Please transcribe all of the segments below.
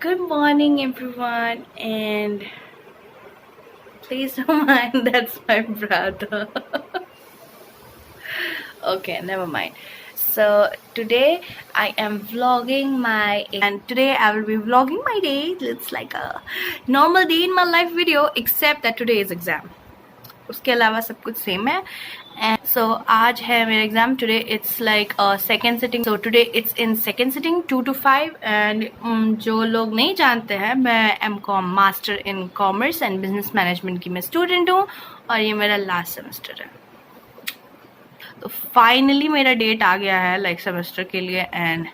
Good morning, everyone, and please don't mind, that's my brother. Okay, never mind. So today I am vlogging today I will be vlogging my day. It's like a normal day in my life video, except that today is exam. उसके अलावा सब कुछ same है. And so आज है मेरा exam. Today it's like a second sitting. So today it's in second sitting 2 to 5. And जो लोग नहीं जानते हैं, मैं M.Com master in commerce and business management की मैं स्टूडेंट हूँ और ये मेरा लास्ट सेमेस्टर है. तो फाइनली मेरा डेट आ गया है लाइक सेमेस्टर के लिए and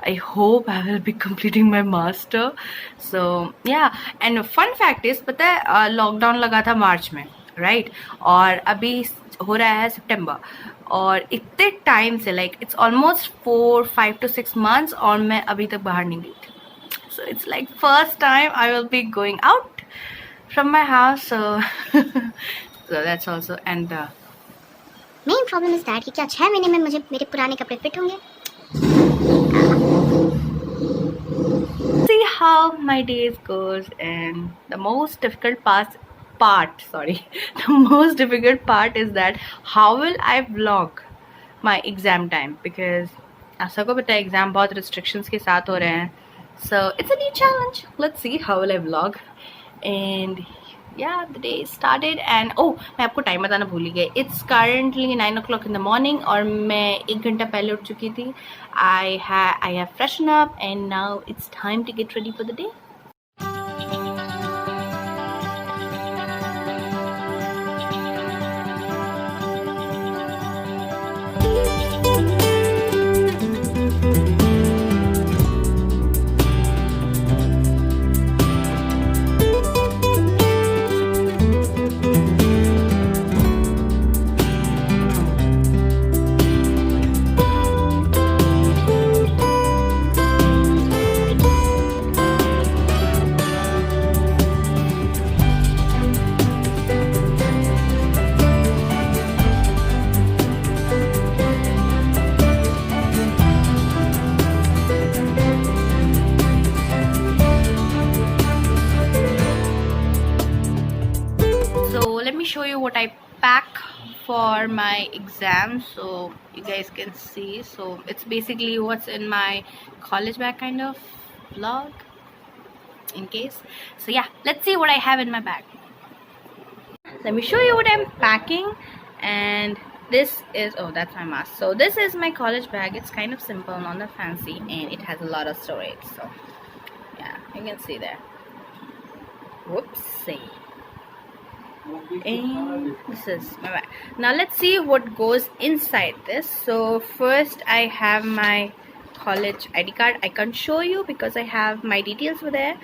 I hope I will be completing my master. So yeah, and fun fact is, पता है लॉकडाउन लगा था मार्च में, राइट? और अभी हो रहा है सितंबर और इतने टाइम से like it's almost 5 to 6 months और मैं अभी तक बाहर नहीं गई थी. So it's like first time I will be going out from my house. So that's also and the main problem is that कि क्या 6 महीने में मुझे मेरे पुराने कपड़े फिट होंगे. See how my days goes, and the most difficult is that how will I vlog my exam time, because आप सबको पता है एग्जाम बहुत restrictions के साथ हो रहे हैं. So it's a new challenge. Let's see how will I vlog. And yeah, the day started and मैं आपको टाइम बताना भूल ही गई. It's currently 9 o'clock in the morning और मैं 1 घंटा पहले उठ चुकी थी. I have freshened up and now it's time to get ready for the day. Let me show you what I pack for my exam so you guys can see. So it's basically what's in my college bag kind of vlog in case. So yeah, let's see what I have in my bag. Let me show you what I'm packing. And this is, that's my mask. So this is my college bag. It's kind of simple, not that fancy, and it has a lot of storage. So yeah, you can see there. Whoopsie. And this is my bag. Now let's see what goes inside this. So first I have my college ID card. I can't show you because I have my details over there.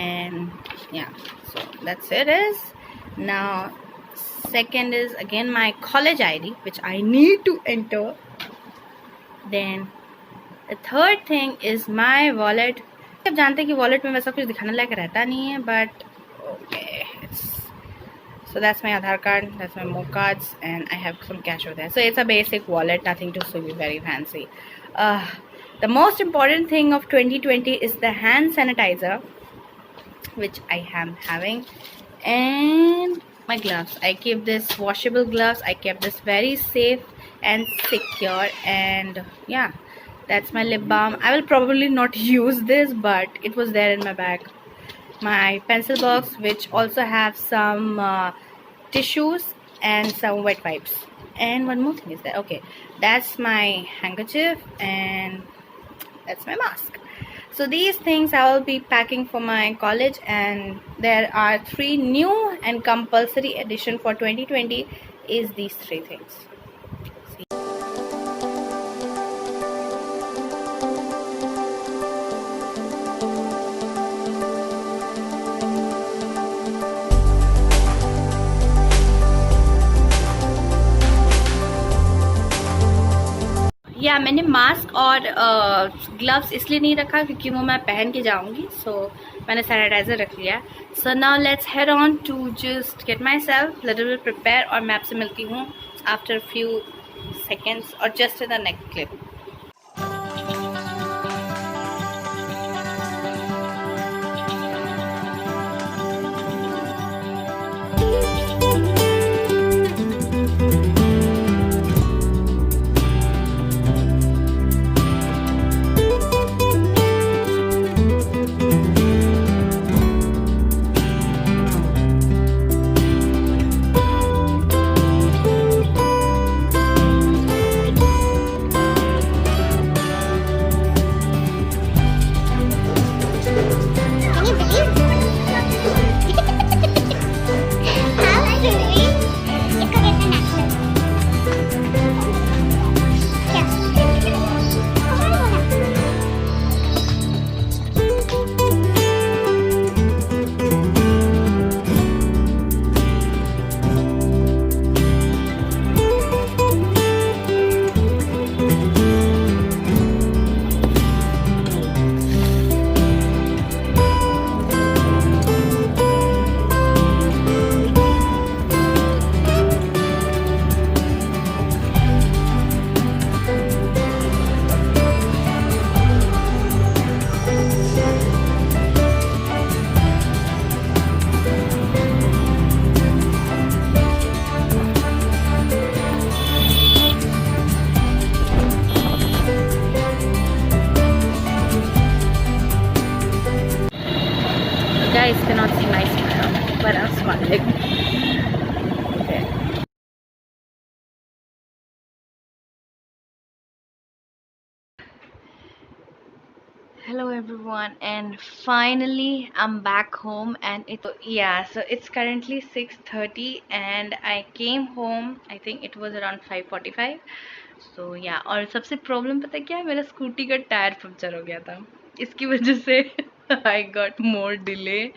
And yeah, so that's it is. Now second is again my college ID, which I need to enter. Then the third thing is my wallet. आप जानते हैं कि wallet में वैसा कुछ दिखाने लायक रहता नहीं है, but okay, so that's my Aadhaar card, that's my more cards, and I have some cash over there. So it's a basic wallet, nothing to be very fancy. The most important thing of 2020 is the hand sanitizer, which I am having, and my gloves. I keep this washable gloves. I kept this very safe and secure. And yeah, that's my lip balm. I will probably not use this, but it was there in my bag. My pencil box, which also have some tissues and some wet wipes. And one more thing is there. Okay, that's my handkerchief and that's my mask. So these things I will be packing for my college, and there are 3 new and compulsory addition for 2020 is these 3 things. या मैंने mask और gloves इसलिए नहीं रखा क्योंकि वो मैं पहन के जाऊंगी. सो मैंने सैनिटाइजर रख लिया. So now let's head on to just get myself little bit prepare. और मैं आपसे मिलती हूँ आफ्टर फ्यू सेकेंड्स और just in the next clip. guys cannot see my smile, but I'm smiling. Okay. Hello everyone, and finally I'm back home, and so it's currently 6:30 and I came home, I think it was around 5:45. So yeah, और सबसे problem पता है क्या है, मेरा scooty का tyre puncture हो गया था, इसकी वजह से I got more delay.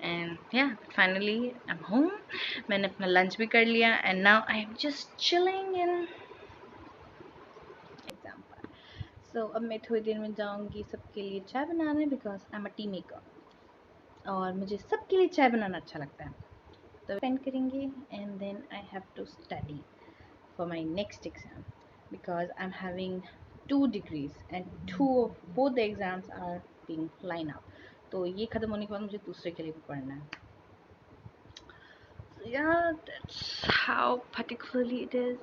And yeah, finally I'm home. मैंने अपना लंच भी कर लिया and now I am just chilling in exam पर. So अब मैं थोड़ी देर में जाऊंगी सबके लिए चाय बनाने because I'm a tea maker और मुझे सबके लिए चाय बनाना अच्छा लगता है. तो स्पेंड करेंगे and then I have to study for my next exam because I'm having 2 degrees and both the exams are being lined up. तो ये ख़त्म होने के बाद मुझे दूसरे के लिए भी पढ़ना है. So yeah, that's how particularly it is.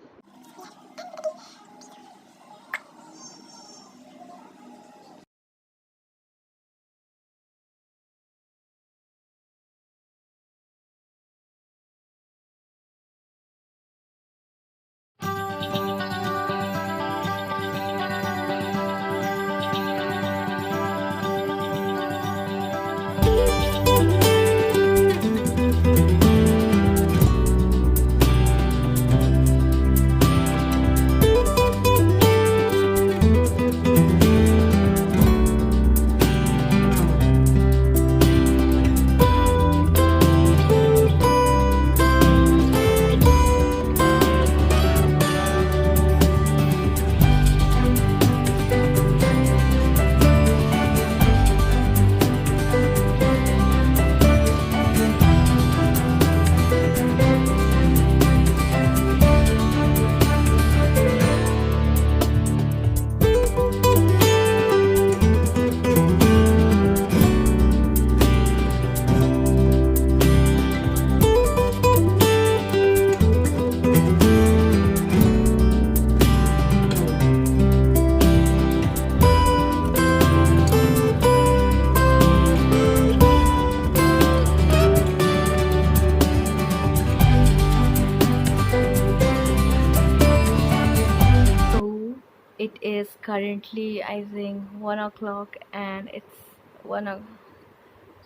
It is currently I think 1 o'clock and it's 1 o'clock.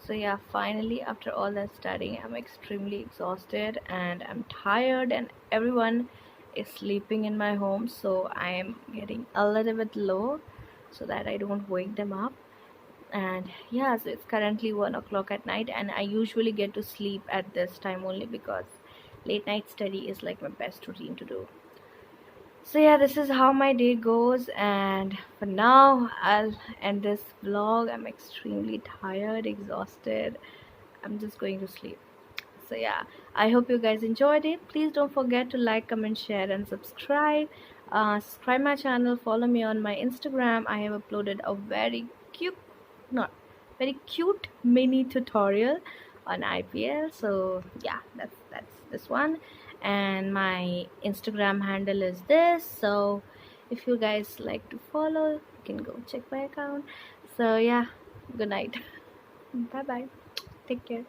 So yeah, finally after all that studying I'm extremely exhausted and I'm tired and everyone is sleeping in my home, so I am getting a little bit low so that I don't wake them up. And yeah, so it's currently 1 o'clock at night and I usually get to sleep at this time only because late night study is like my best routine to do. So yeah, this is how my day goes, and for now I'll end this vlog. I'm extremely tired, exhausted. I'm just going to sleep. So yeah, I hope you guys enjoyed it. Please don't forget to like, comment, share and subscribe. Subscribe my channel, follow me on my Instagram. I have uploaded a very cute mini tutorial on IPL. So yeah, that's this one, and my Instagram handle is this. So if you guys like to follow, you can go check my account. So yeah, good night. Bye bye, take care.